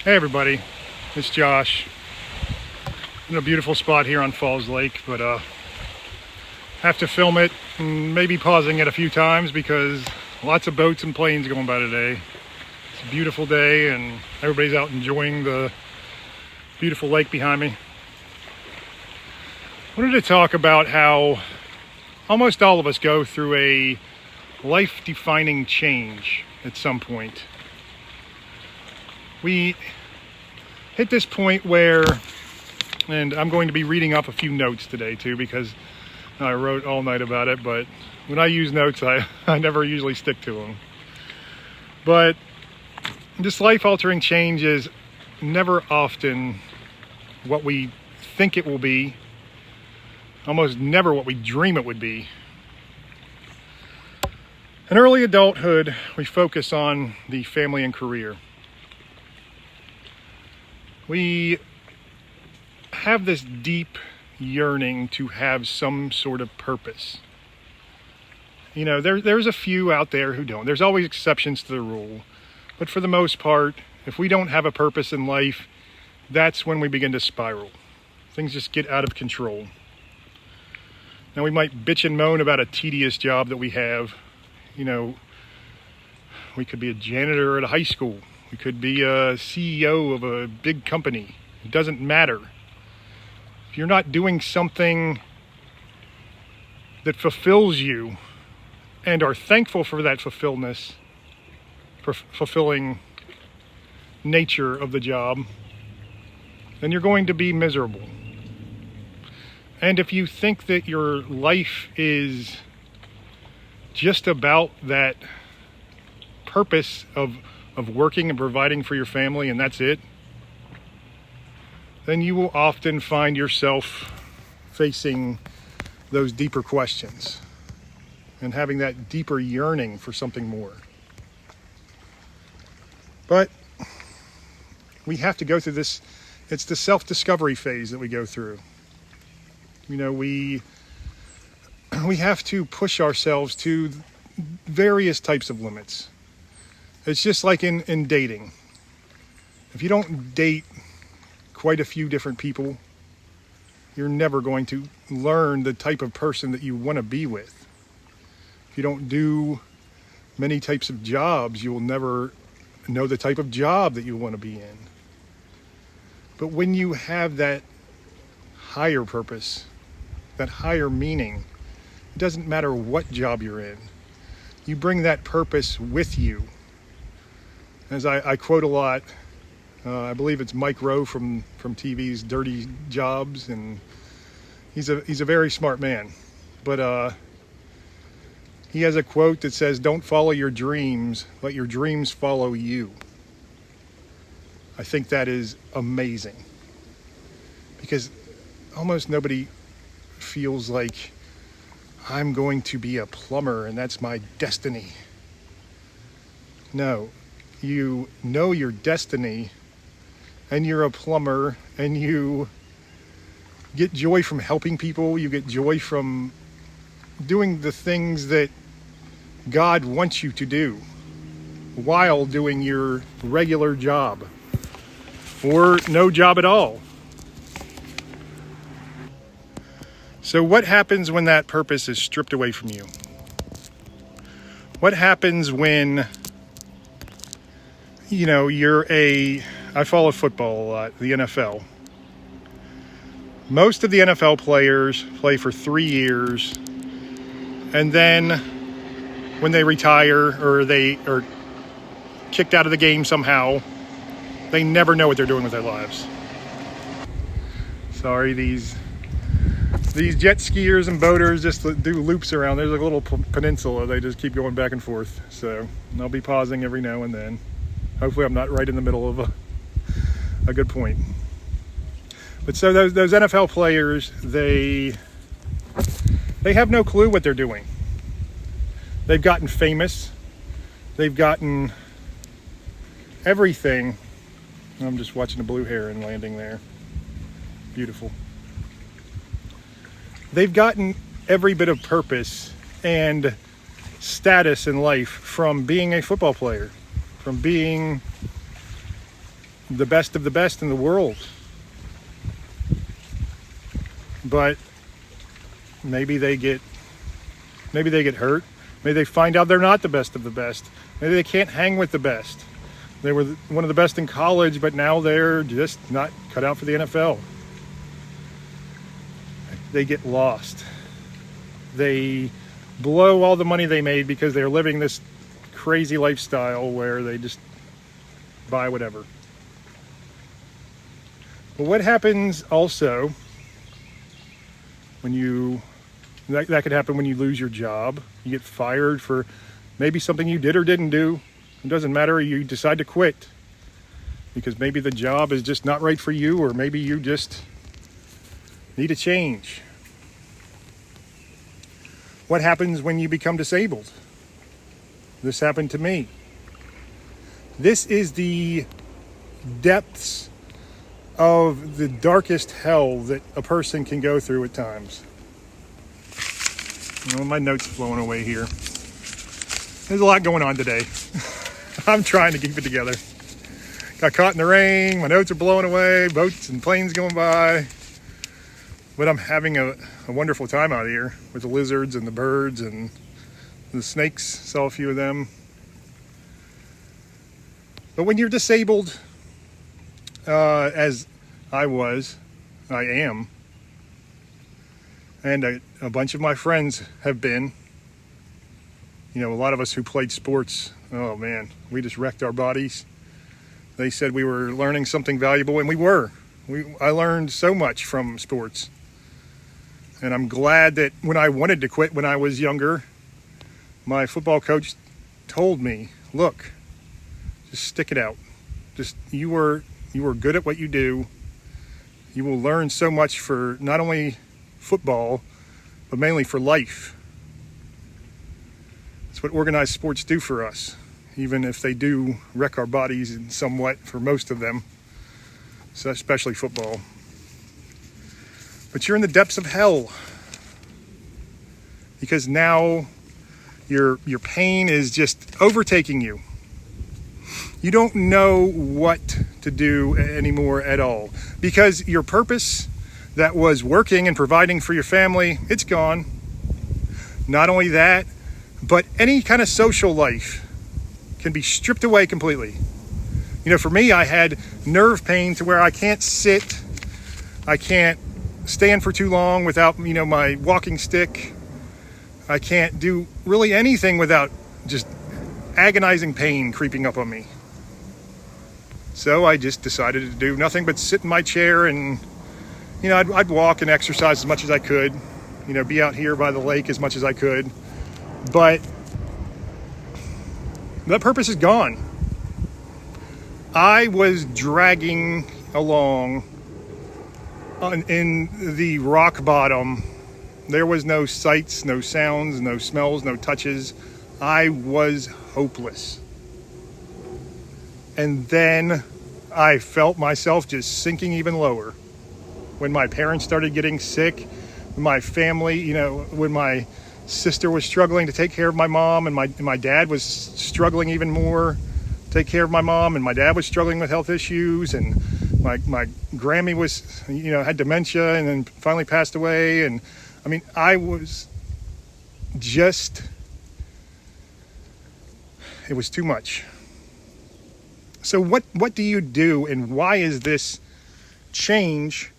Hey everybody, it's Josh. In a beautiful spot here on Falls Lake, but have to film it and maybe pausing it a few times because lots of boats and planes going by today. It's a beautiful day and everybody's out enjoying the beautiful lake behind me. I wanted to talk about how almost all of us go through a life-defining change at some point. We hit this point where, and I'm going to be reading off a few notes today too because I wrote all night about it, but when I use notes, I never usually stick to them. But this life-altering change is never often what we think it will be, almost never what we dream it would be. In early adulthood, we focus on the family and career. We have this deep yearning to have some sort of purpose. You know, there's a few out there who don't. There's always exceptions to the rule. But for the most part, if we don't have a purpose in life, that's when we begin to spiral. Things just get out of control. Now, we might bitch and moan about a tedious job that we have. You know, we could be a janitor at a high school. We could be a CEO of a big company. It doesn't matter. If you're not doing something that fulfills you and are thankful for that fulfilling nature of the job, then you're going to be miserable. And if you think that your life is just about that purpose of working and providing for your family and that's it, then you will often find yourself facing those deeper questions and having that deeper yearning for something more. But we have to go through this. It's the self-discovery phase that we go through. You know, we have to push ourselves to various types of limits. It's just like in dating. If you don't date quite a few different people, you're never going to learn the type of person that you want to be with. If you don't do many types of jobs, you will never know the type of job that you want to be in. But when you have that higher purpose, that higher meaning, it doesn't matter what job you're in. You bring that purpose with you. As I quote a lot, I believe it's Mike Rowe from TV's Dirty Jobs, and he's a very smart man. But he has a quote that says, "Don't follow your dreams, let your dreams follow you." I think that is amazing because almost nobody feels like I'm going to be a plumber and that's my destiny. No, you know your destiny and you're a plumber and you get joy from helping people. You get joy from doing the things that God wants you to do while doing your regular job or no job at all. So what happens when that purpose is stripped away from you? What happens when, you know, I follow football a lot, the NFL. Most of the NFL players play for 3 years, and then when they retire or they are kicked out of the game somehow, they never know what they're doing with their lives. Sorry, these jet skiers and boaters just do loops around. There's a little peninsula. They just keep going back and forth. So I'll be pausing every now and then. Hopefully I'm not right in the middle of a good point. But so those NFL players, they have no clue what they're doing. They've gotten famous. They've gotten everything. I'm just watching a blue heron landing there. Beautiful. They've gotten every bit of purpose and status in life from being a football player, from being the best of the best in the world. But maybe they get hurt. Maybe they find out they're not the best of the best. Maybe they can't hang with the best. They were one of the best in college, but now they're just not cut out for the NFL. They get lost. They blow all the money they made because they're living this crazy lifestyle where they just buy whatever. But what happens also when that could happen when you lose your job? You get fired for maybe something you did or didn't do. It doesn't matter. You decide to quit because maybe the job is just not right for you, or maybe you just need a change. What happens when you become disabled? This happened to me. This is the depths of the darkest hell that a person can go through at times. Well, my notes are blowing away here. There's a lot going on today. I'm trying to keep it together. Got caught in the rain. My notes are blowing away. Boats and planes going by. But I'm having a wonderful time out here with the lizards and the birds and the snakes. Saw a few of them. But when you're disabled, as I am, and a bunch of my friends have been, a lot of us who played sports, oh man, we just wrecked our bodies. They said we were learning something valuable, and we were. I learned so much from sports. And I'm glad that when I wanted to quit when I was younger, my football coach told me, look, just stick it out. Just, you were good at what you do. You will learn so much for not only football, but mainly for life. That's what organized sports do for us, even if they do wreck our bodies somewhat for most of them, so especially football. But you're in the depths of hell because now your pain is just overtaking you. You don't know what to do anymore at all because your purpose that was working and providing for your family, it's gone. Not only that, but any kind of social life can be stripped away completely. For me, I had nerve pain to where I can't sit. I can't stand for too long without, my walking stick. I can't do really anything without just agonizing pain creeping up on me. So I just decided to do nothing but sit in my chair and, I'd walk and exercise as much as I could, be out here by the lake as much as I could. But that purpose is gone. I was dragging along in the rock bottom. There was no sights, no sounds, no smells, no touches. I was hopeless. And then I felt myself just sinking even lower. When my parents started getting sick, when my family, when my sister was struggling to take care of my mom, and my dad was struggling even more to take care of my mom, and my dad was struggling with health issues, and my Grammy was, had dementia and then finally passed away. And I was just, it was too much. So what do you do, and why is this change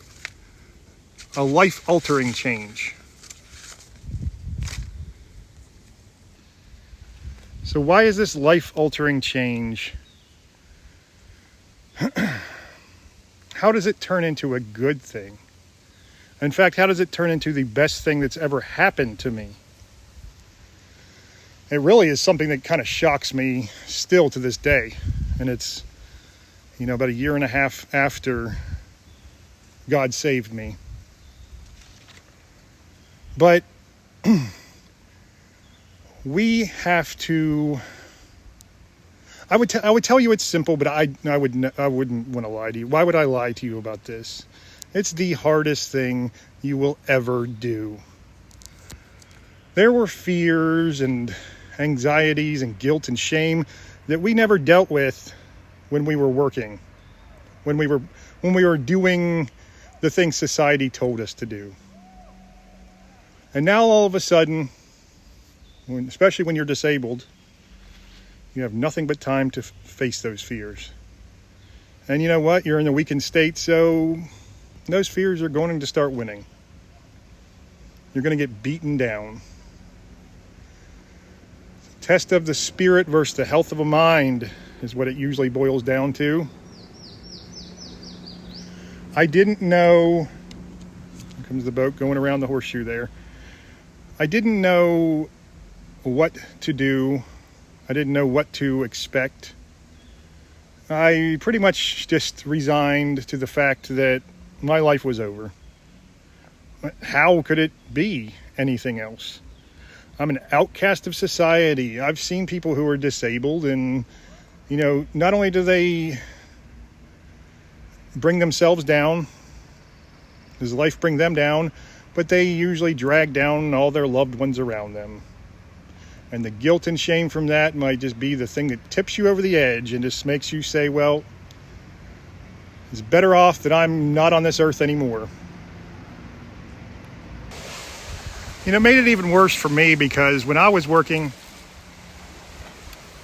a life-altering change? So why is this life-altering change? How does it turn into a good thing? In fact, how does it turn into the best thing that's ever happened to me? It really is something that kind of shocks me still to this day. And it's, about a year and a half after God saved me. But we have to, I would tell you it's simple, but I wouldn't want to lie to you. Why would I lie to you about this? It's the hardest thing you will ever do. There were fears and anxieties and guilt and shame that we never dealt with when we were working when we were doing the things society told us to do. And now all of a sudden, especially when you're disabled, you have nothing but time to face those fears. And you know what? You're in a weakened state, so those fears are going to start winning. You're going to get beaten down. Test of the spirit versus the health of a mind is what it usually boils down to. I didn't know, here comes the boat going around the horseshoe there. I didn't know what to do. I didn't know what to expect. I pretty much just resigned to the fact that my life was over. How could it be anything else? I'm an outcast of society. I've seen people who are disabled, and, you know, not only do they bring themselves down, does life bring them down, but they usually drag down all their loved ones around them. And the guilt and shame from that might just be the thing that tips you over the edge and just makes you say, well, it's better off that I'm not on this earth anymore. You know, it made it even worse for me because when I was working,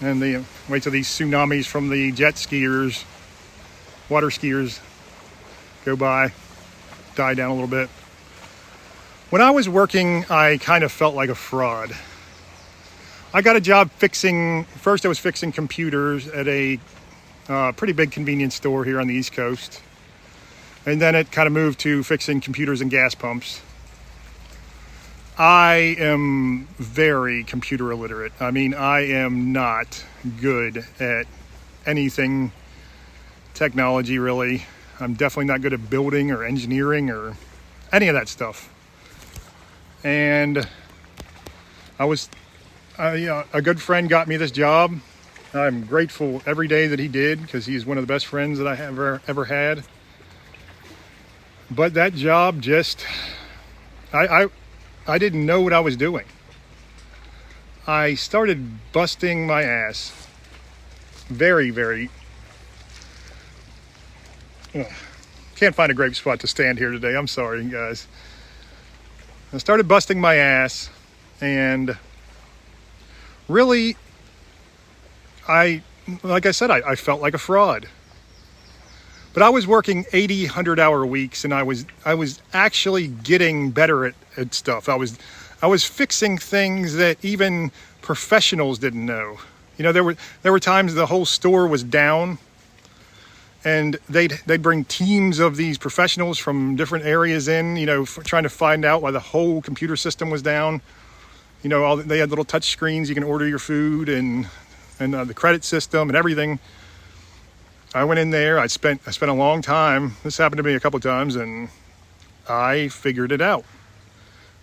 and wait till these tsunamis from the jet skiers, water skiers go by, die down a little bit. When I was working, I kind of felt like a fraud. I got a job first I was fixing computers at a pretty big convenience store here on the East Coast. And then it kind of moved to fixing computers and gas pumps. I am very computer illiterate. I mean, I am not good at anything technology, really. I'm definitely not good at building or engineering or any of that stuff. And a good friend got me this job. I'm grateful every day that he did because he's one of the best friends that I have ever had. But that job just, I didn't know what I was doing. I started busting my ass. Very, very. Can't find a great spot to stand here today. I'm sorry, guys. I started busting my ass, and really, like I said, I felt like a fraud. But I was working 80, 100-hour weeks, and I was actually getting better at stuff. I was fixing things that even professionals didn't know. You know, there were times the whole store was down, and they'd bring teams of these professionals from different areas in, you know, trying to find out why the whole computer system was down. You know, they had little touch screens. You can order your food and the credit system and everything. I went in there. I spent a long time. This happened to me a couple of times, and I figured it out.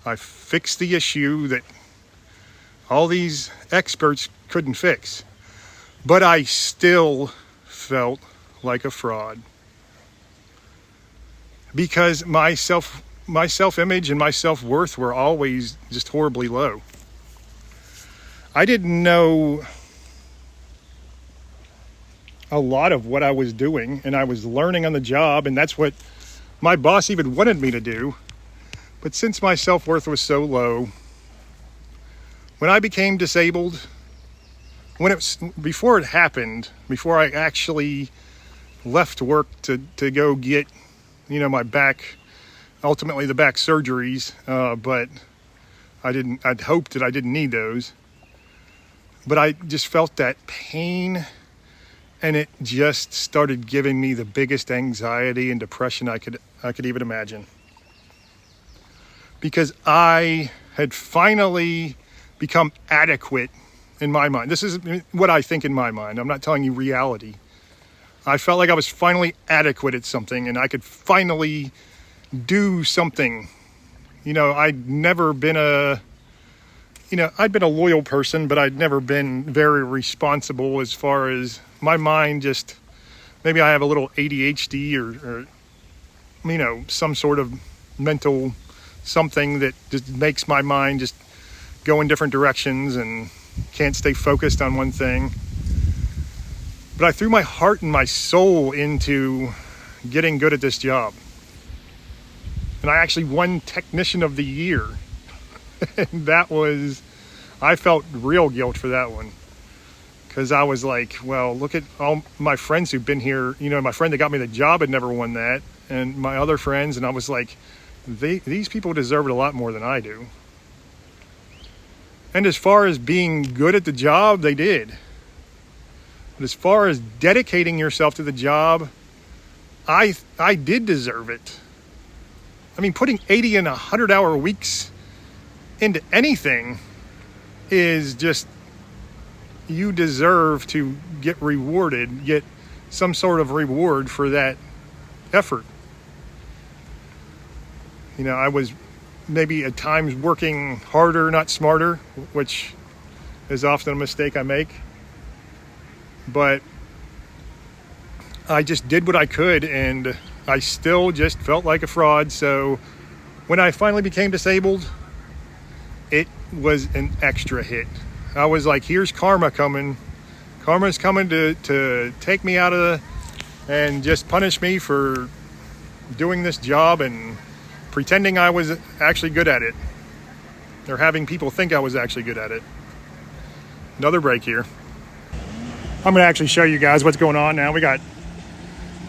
I fixed the issue that all these experts couldn't fix. But I still felt like a fraud because my self-image and my self-worth were always just horribly low. I didn't know a lot of what I was doing, and I was learning on the job, and that's what my boss even wanted me to do. But since my self-worth was so low, when I became disabled, before it happened, before I actually left work to go get, you know, my back, ultimately the back surgeries, but I'd hoped that I didn't need those. But I just felt that pain, and it just started giving me the biggest anxiety and depression I could even imagine. Because I had finally become adequate in my mind. This is what I think in my mind. I'm not telling you reality. I felt like I was finally adequate at something, and I could finally do something. You know, I'd been a loyal person, but I'd never been very responsible as far as my mind just, maybe I have a little ADHD or you know, some sort of mental something that just makes my mind just go in different directions and can't stay focused on one thing. But I threw my heart and my soul into getting good at this job. And I actually won Technician of the Year. And I felt real guilt for that one. Because I was like, well, look at all my friends who've been here. You know, my friend that got me the job had never won that. And my other friends, and I was like, these people deserve it a lot more than I do. And as far as being good at the job, they did. But as far as dedicating yourself to the job, I did deserve it. I mean, putting 80 and 100-hour weeks into anything is just, you deserve to get rewarded, get some sort of reward for that effort. You know, I was maybe at times working harder, not smarter, which is often a mistake I make. But I just did what I could, and I still just felt like a fraud. So when I finally became disabled, it was an extra hit. I was like, here's karma coming. Karma's coming to take me out of and just punish me for doing this job and pretending I was actually good at it. Or having people think I was actually good at it. Another break here. I'm going to actually show you guys what's going on now. We got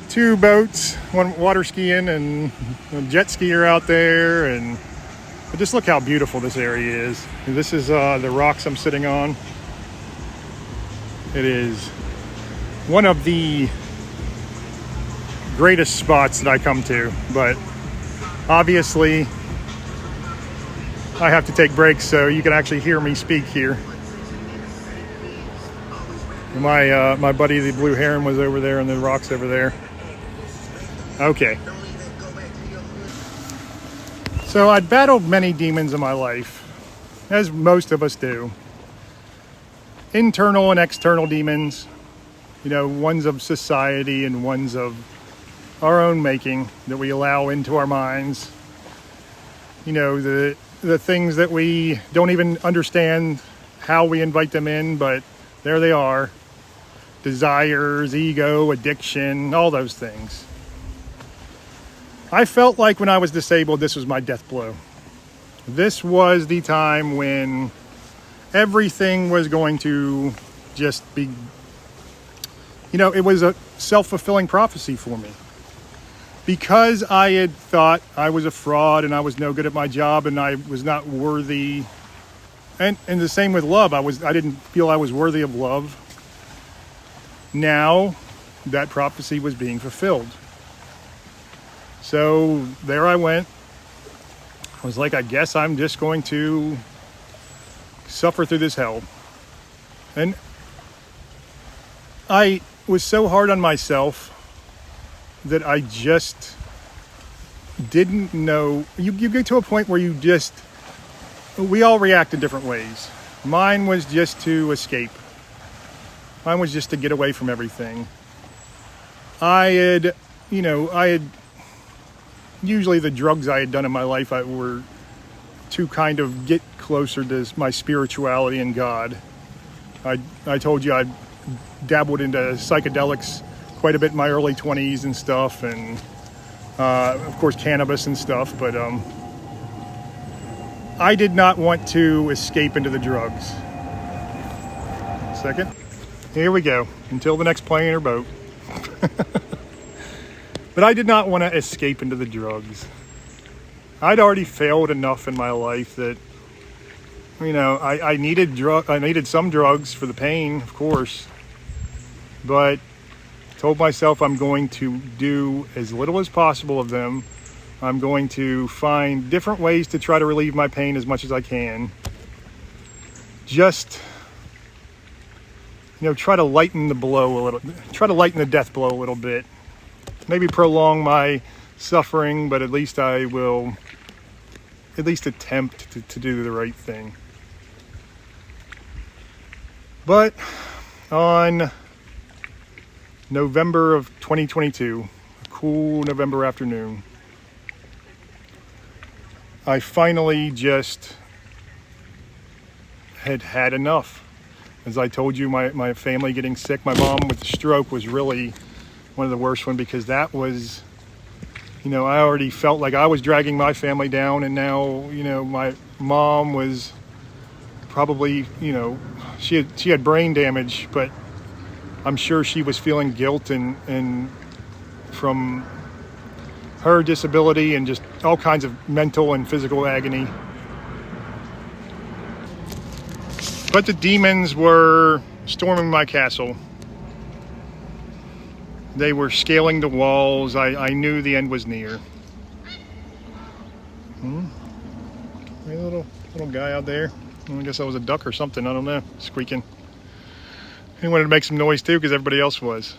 2 boats, one water skiing and a jet skier out there, but just look how beautiful this area is. And this is the rocks I'm sitting on. It is one of the greatest spots that I come to, but obviously I have to take breaks so you can actually hear me speak here. My buddy the blue heron was over there and the rocks over there. Okay. So I'd battled many demons in my life, as most of us do. Internal and external demons, you know, ones of society and ones of our own making that we allow into our minds. You know, the things that we don't even understand how we invite them in, but there they are. Desires, ego, addiction, all those things. I felt like when I was disabled, this was my death blow. This was the time when everything was going to just be, you know, it was a self-fulfilling prophecy for me. Because I had thought I was a fraud and I was no good at my job and I was not worthy. And the same with love. I didn't feel I was worthy of love. Now that prophecy was being fulfilled. So there I went. I was like, I guess I'm just going to suffer through this hell. And I was so hard on myself that I just didn't know. You get to a point where we all react in different ways. Mine was just to escape. Mine was just to get away from everything. I had usually the drugs I had done in my life were to kind of get closer to my spirituality and God. I told you I dabbled into psychedelics quite a bit in my early 20s and stuff, and of course cannabis and stuff, but I did not want to escape into the drugs. Second. Here we go, until the next plane or boat. But I did not want to escape into the drugs. I'd already failed enough in my life that, you know, I needed some drugs for the pain, of course, but told myself I'm going to do as little as possible of them. I'm going to find different ways to try to relieve my pain as much as I can. Just, you know, try to lighten the blow a little, try to lighten the death blow a little bit. Maybe prolong my suffering, but at least I will attempt to do the right thing. But on November of 2022, a cool November afternoon, I finally just had enough. As I told you, my family getting sick, my mom with the stroke was really one of the worst ones, because that was, I already felt like I was dragging my family down, and now, my mom was probably, she had brain damage, but I'm sure she was feeling guilt and from her disability and just all kinds of mental and physical agony. But the demons were storming my castle. They were scaling the walls. I knew the end was near. A little guy out there. I guess that was a duck or something. I don't know. Squeaking. He wanted to make some noise too, because everybody else was.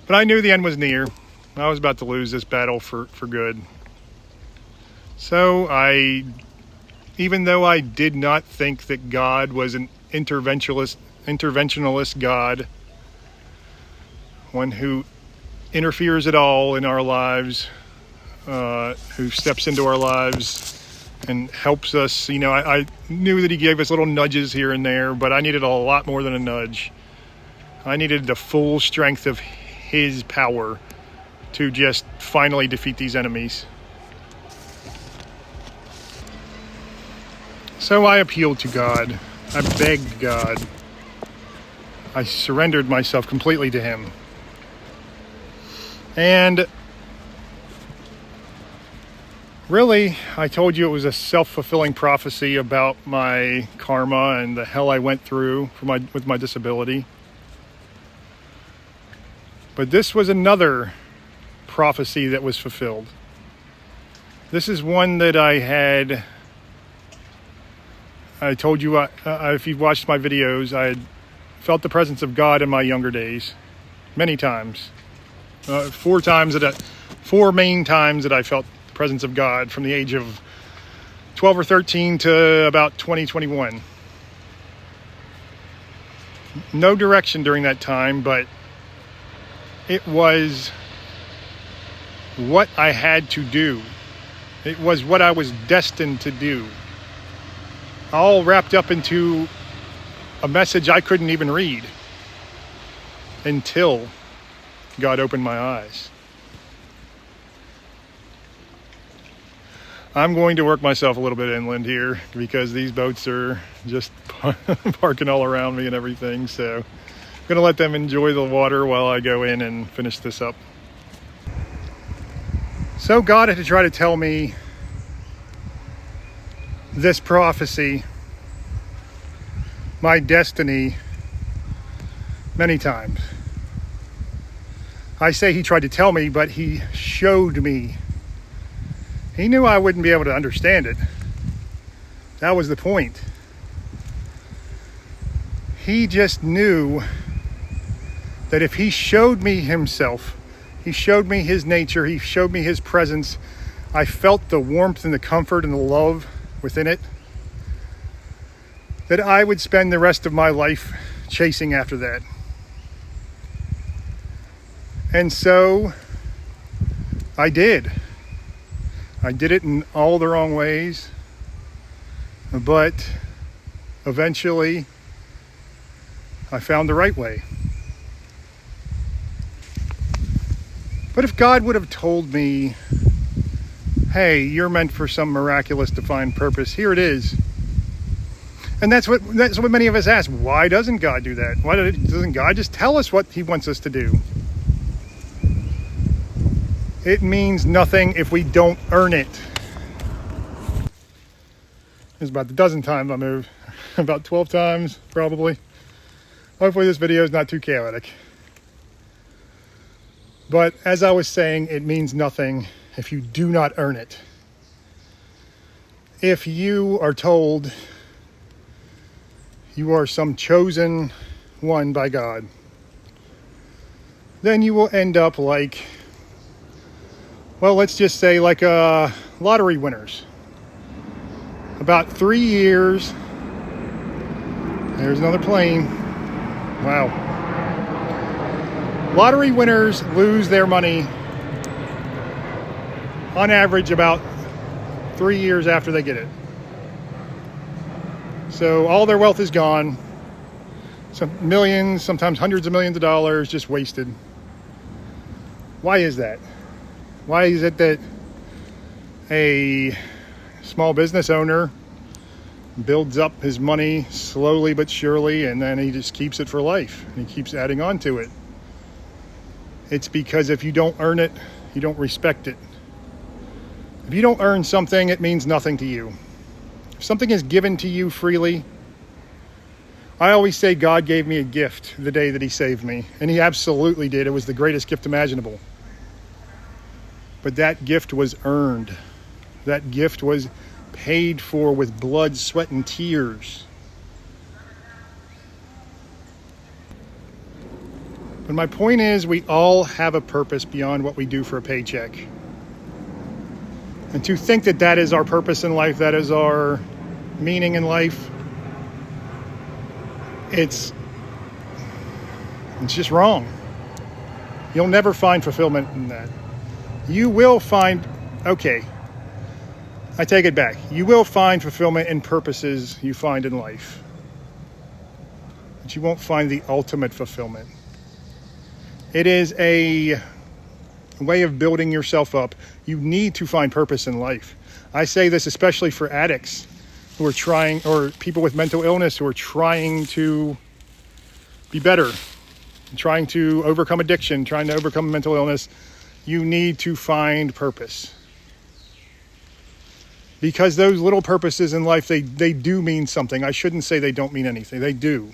But I knew the end was near. I was about to lose this battle for good. So even though I did not think that God was an interventionalist God, one who interferes at all in our lives, who steps into our lives and helps us. I knew that he gave us little nudges here and there, but I needed a lot more than a nudge. I needed the full strength of his power to just finally defeat these enemies. So I appealed to God. I begged God. I surrendered myself completely to him. And really, I told you it was a self-fulfilling prophecy about my karma and the hell I went through with my disability. But this was another prophecy that was fulfilled. This is one that I told you, if you've watched my videos, I had felt the presence of God in my younger days, many times. 4 main times that I felt the presence of God, from the age of 12 or 13 to about 21. No direction during that time, but it was what I had to do. It was what I was destined to do. All wrapped up into a message I couldn't even read until God opened my eyes. I'm going to work myself a little bit inland here, because these boats are just parking all around me and everything. So I'm going to let them enjoy the water while I go in and finish this up. So God had to try to tell me this prophecy, my destiny, many times. I say he tried to tell me, but he showed me. He knew I wouldn't be able to understand it. That was the point. He just knew that if he showed me himself, he showed me his nature, he showed me his presence, I felt the warmth and the comfort and the love within it, that I would spend the rest of my life chasing after that. And so I did. I did it in all the wrong ways, but eventually I found the right way. But if God would have told me, hey, you're meant for some miraculous divine purpose, here it is. And that's what many of us ask. Why doesn't God do that? Why doesn't God just tell us what he wants us to do? It means nothing if we don't earn it. It's about the dozen times I moved. About 12 times, probably. Hopefully this video is not too chaotic. But as I was saying, it means nothing if you do not earn it. If you are told you are some chosen one by God, then you will end up like, well, let's just say like lottery winners. About 3 years, there's another plane. Wow. Lottery winners lose their money on average about 3 years after they get it. So all their wealth is gone. Some millions, sometimes hundreds of millions of dollars just wasted. Why is that? Why is it that a small business owner builds up his money slowly but surely, and then he just keeps it for life? And he keeps adding on to it. It's because if you don't earn it, you don't respect it. If you don't earn something, it means nothing to you. If something is given to you freely, I always say God gave me a gift the day that he saved me. And he absolutely did. It was the greatest gift imaginable. But that gift was earned. That gift was paid for with blood, sweat, and tears. But my point is, we all have a purpose beyond what we do for a paycheck. And to think that that is our purpose in life, that is our meaning in life, it's just wrong. You'll never find fulfillment in that. You will find, okay, I take it back. You will find fulfillment in purposes you find in life. But you won't find the ultimate fulfillment. It is a way of building yourself up. You need to find purpose in life. I say this especially for addicts who are trying, or people with mental illness who are trying to be better, trying to overcome addiction, trying to overcome mental illness. You need to find purpose. Because those little purposes in life, they do mean something. I shouldn't say they don't mean anything. They do.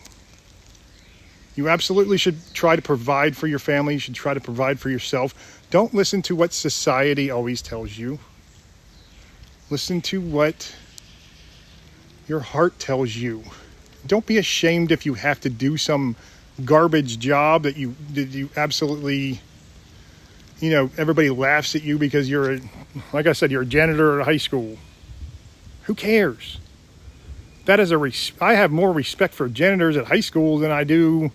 You absolutely should try to provide for your family. You should try to provide for yourself. Don't listen to what society always tells you. Listen to what your heart tells you. Don't be ashamed if you have to do some garbage job that you absolutely, everybody laughs at you because you're like I said, you're a janitor at a high school. Who cares? That is I have more respect for janitors at high school than I do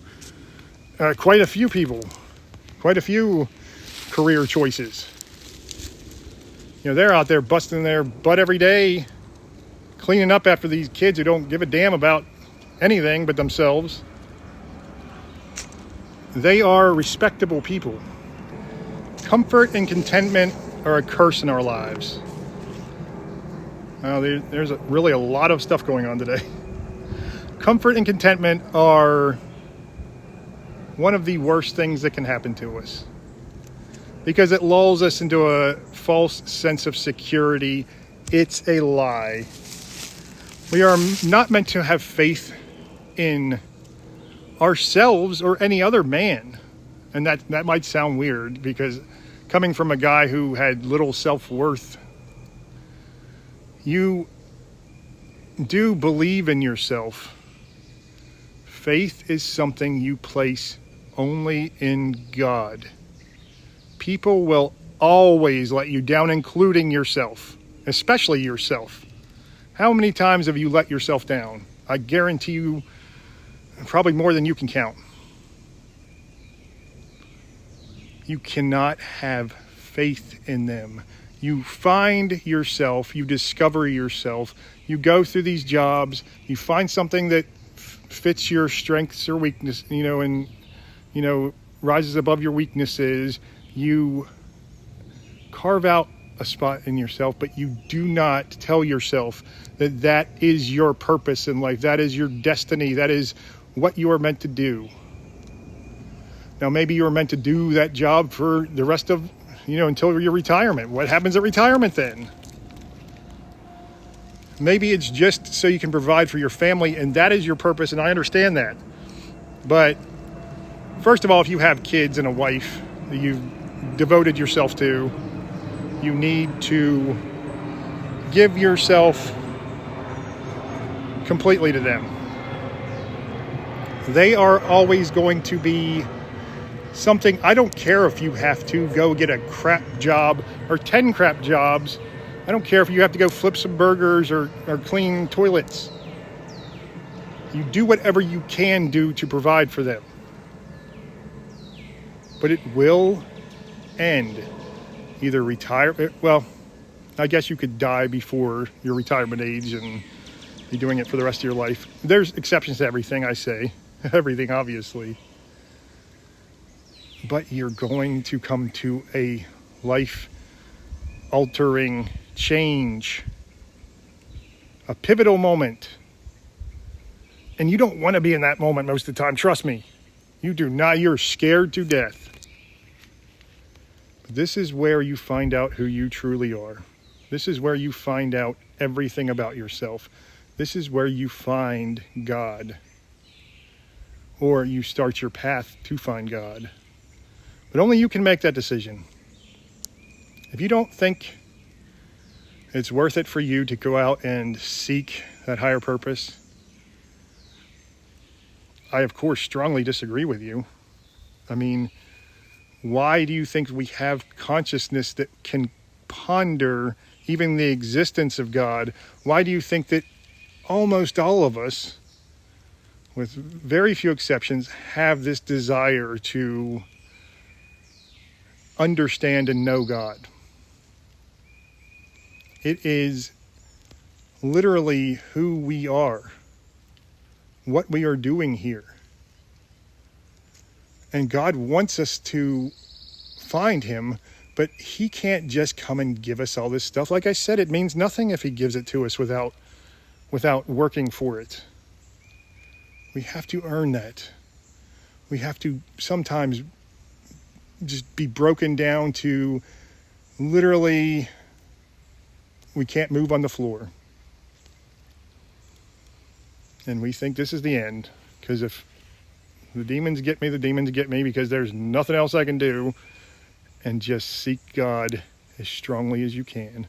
quite a few people, quite a few career choices. They're out there busting their butt every day, cleaning up after these kids who don't give a damn about anything but themselves. They are respectable people. Comfort and contentment are a curse in our lives. There's really a lot of stuff going on today. Comfort and contentment are one of the worst things that can happen to us, because it lulls us into a false sense of security. It's a lie. We are not meant to have faith in ourselves or any other man. And that might sound weird, because coming from a guy who had little self-worth, you do believe in yourself. Faith is something you place only in God. People will always let you down, including yourself, especially yourself. How many times have you let yourself down? I guarantee you, probably more than you can count. You cannot have faith in them. You find yourself, you discover yourself, you go through these jobs, you find something that fits your strengths or weakness, and, rises above your weaknesses. You carve out a spot in yourself, but you do not tell yourself that that is your purpose in life. That is your destiny. That is what you are meant to do. Now, maybe you are meant to do that job for the rest of, until your retirement. What happens at retirement then? Maybe it's just so you can provide for your family, and that is your purpose, and I understand that. But first of all, if you have kids and a wife that you've devoted yourself to, you need to give yourself completely to them. They are always going to be something. I don't care if you have to go get a crap job or 10 crap jobs. I don't care if you have to go flip some burgers or clean toilets. You do whatever you can do to provide for them. But it will end. Either retire, well, I guess you could die before your retirement age and be doing it for the rest of your life. There's exceptions to everything I say. everything, obviously. But you're going to come to a life-altering change, a pivotal moment. And you don't want to be in that moment most of the time, trust me. You do not, you're scared to death. But this is where you find out who you truly are. This is where you find out everything about yourself. This is where you find God. Or you start your path to find God. But only you can make that decision. If you don't think it's worth it for you to go out and seek that higher purpose, I, of course, strongly disagree with you. I mean, why do you think we have consciousness that can ponder even the existence of God? Why do you think that almost all of us, with very few exceptions, have this desire to understand and know God? It is literally who we are, what we are doing here. And God wants us to find him, but he can't just come and give us all this stuff. Like I said, it means nothing if he gives it to us without working for it. We have to earn that. We have to sometimes just be broken down to literally we can't move on the floor. And we think this is the end, because if the demons get me because there's nothing else I can do. And just seek God as strongly as you can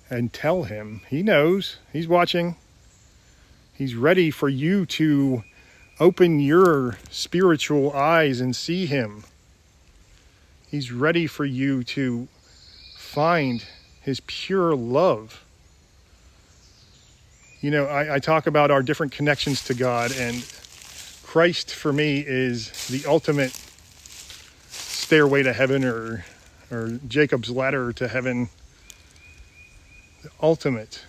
and tell him. He knows, he's watching. He's ready for you to open your spiritual eyes and see him. He's ready for you to find his pure love. You know, I talk about our different connections to God, and Christ for me is the ultimate stairway to heaven, or Jacob's ladder to heaven. The ultimate.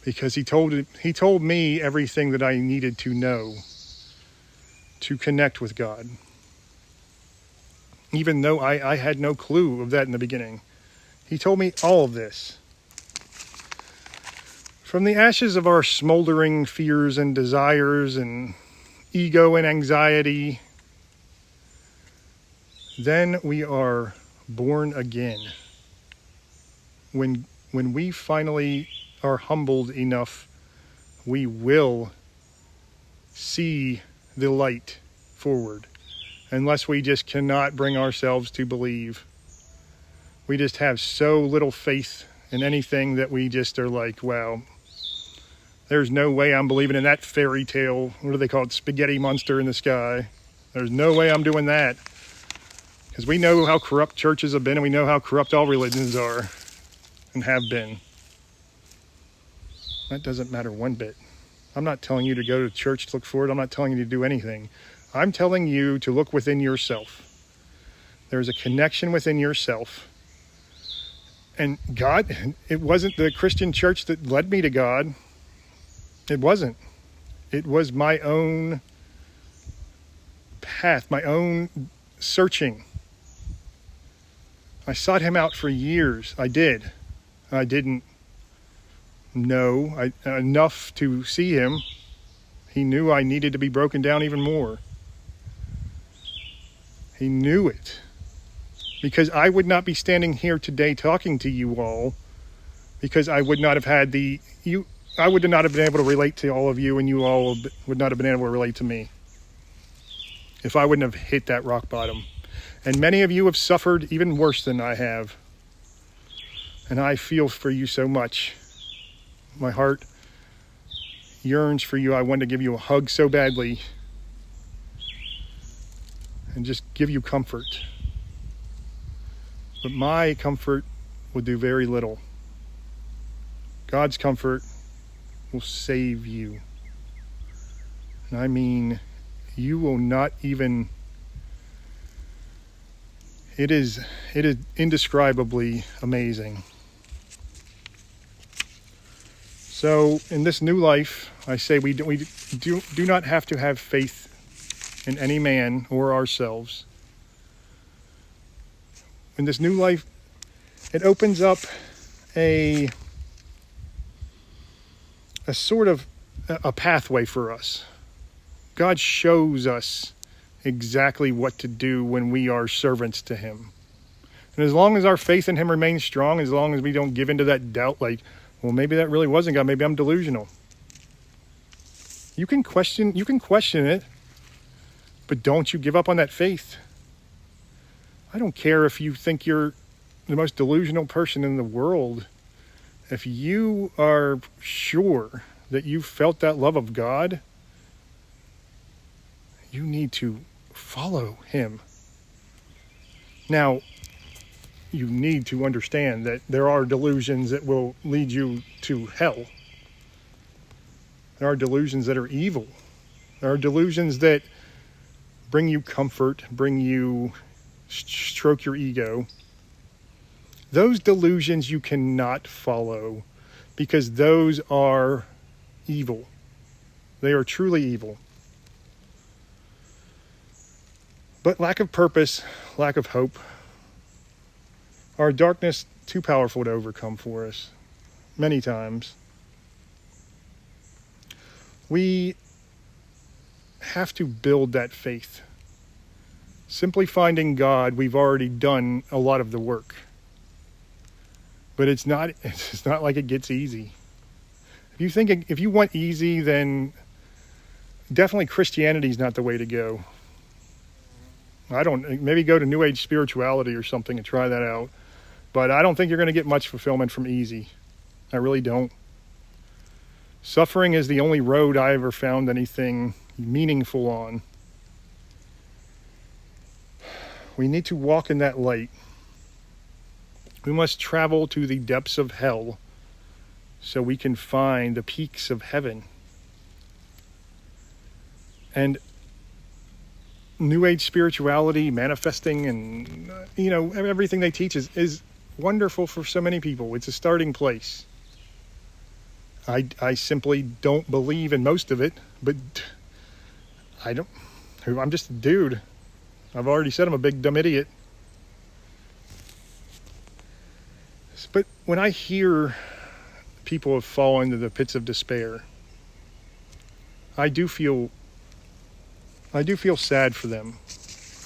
Because he told me everything that I needed to know to connect with God. Even though I had no clue of that in the beginning. He told me all of this. From the ashes of our smoldering fears and desires and ego and anxiety, then we are born again. When we finally are humbled enough, we will see the light forward. Unless we just cannot bring ourselves to believe. We just have so little faith in anything that we just are like, wow, there's no way I'm believing in that fairy tale. What do they call it? Spaghetti monster in the sky. There's no way I'm doing that. Because we know how corrupt churches have been, and we know how corrupt all religions are and have been. That doesn't matter one bit. I'm not telling you to go to church to look for it. I'm not telling you to do anything. I'm telling you to look within yourself. There's a connection within yourself. And God, it wasn't the Christian church that led me to God. It wasn't. It was my own path, my own searching. I sought him out for years. I did. I didn't know enough to see him. He knew I needed to be broken down even more. He knew it. Because I would not be standing here today talking to you all, because I would not have had I would not have been able to relate to all of you, and you all would not have been able to relate to me if I wouldn't have hit that rock bottom. And many of you have suffered even worse than I have. And I feel for you so much. My heart yearns for you. I want to give you a hug so badly and just give you comfort. But my comfort will do very little. God's comfort will save you. And I mean, you will not even... It is indescribably amazing. So in this new life, I say we do not have to have faith in any man or ourselves. In this new life, it opens up a sort of a pathway for us. God shows us exactly what to do when we are servants to him. And as long as our faith in him remains strong, as long as we don't give into that doubt, like, well, maybe that really wasn't God, maybe I'm delusional. You can question it, but don't you give up on that faith. I don't care if you think you're the most delusional person in the world. If you are sure that you felt that love of God, you need to follow him. Now, you need to understand that there are delusions that will lead you to hell. There are delusions that are evil. There are delusions that bring you comfort, bring you stroke your ego. Those delusions you cannot follow because those are evil. They are truly evil. But lack of purpose, lack of hope, are darkness too powerful to overcome for us many times. We have to build that faith. Simply finding God, we've already done a lot of the work. But it's not like it gets easy. If you want easy, then definitely Christianity is not the way to go. Maybe go to New Age spirituality or something and try that out. But I don't think you're going to get much fulfillment from easy. I really don't. Suffering is the only road I ever found anything meaningful on. We need to walk in that light. We must travel to the depths of hell so we can find the peaks of heaven. And New Age spirituality, manifesting, and everything they teach is wonderful for so many people. It's a starting place. I simply don't believe in most of it, but I'm just a dude. I've already said I'm a big dumb idiot. But when I hear people have fallen into the pits of despair, I do feel sad for them,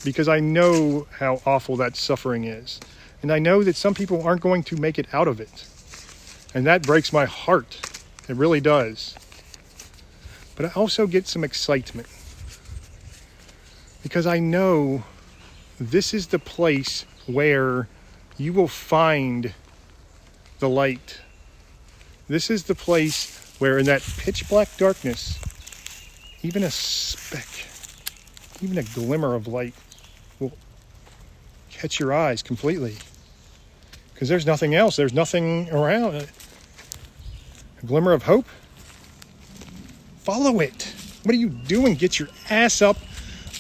because I know how awful that suffering is. And I know that some people aren't going to make it out of it. And that breaks my heart. It really does. But I also get some excitement, because I know this is the place where you will find the light. This is the place where in that pitch black darkness, even a speck, even a glimmer of light will catch your eyes completely. Because there's nothing else. There's nothing around. A glimmer of hope. Follow it. What are you doing? Get your ass up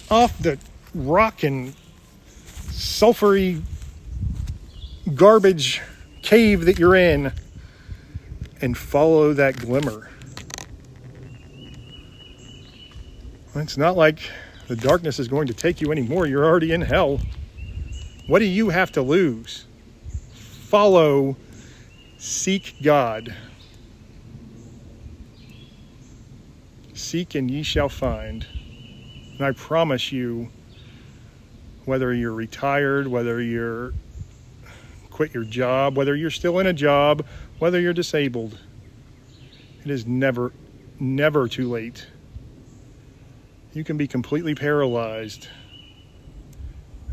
off the rock and sulfury garbage cave that you're in and follow that glimmer. It's not like the darkness is going to take you anymore. You're already in hell. What do you have to lose? Follow, seek God. Seek and ye shall find. And I promise you, whether you're retired, whether you're quit your job, whether you're still in a job, whether you're disabled, it is never, never too late. You can be completely paralyzed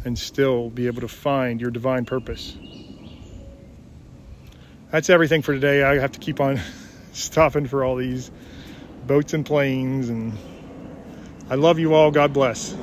and still be able to find your divine purpose. That's everything for today. I have to keep on stopping for all these boats and planes, and I love you all. God bless.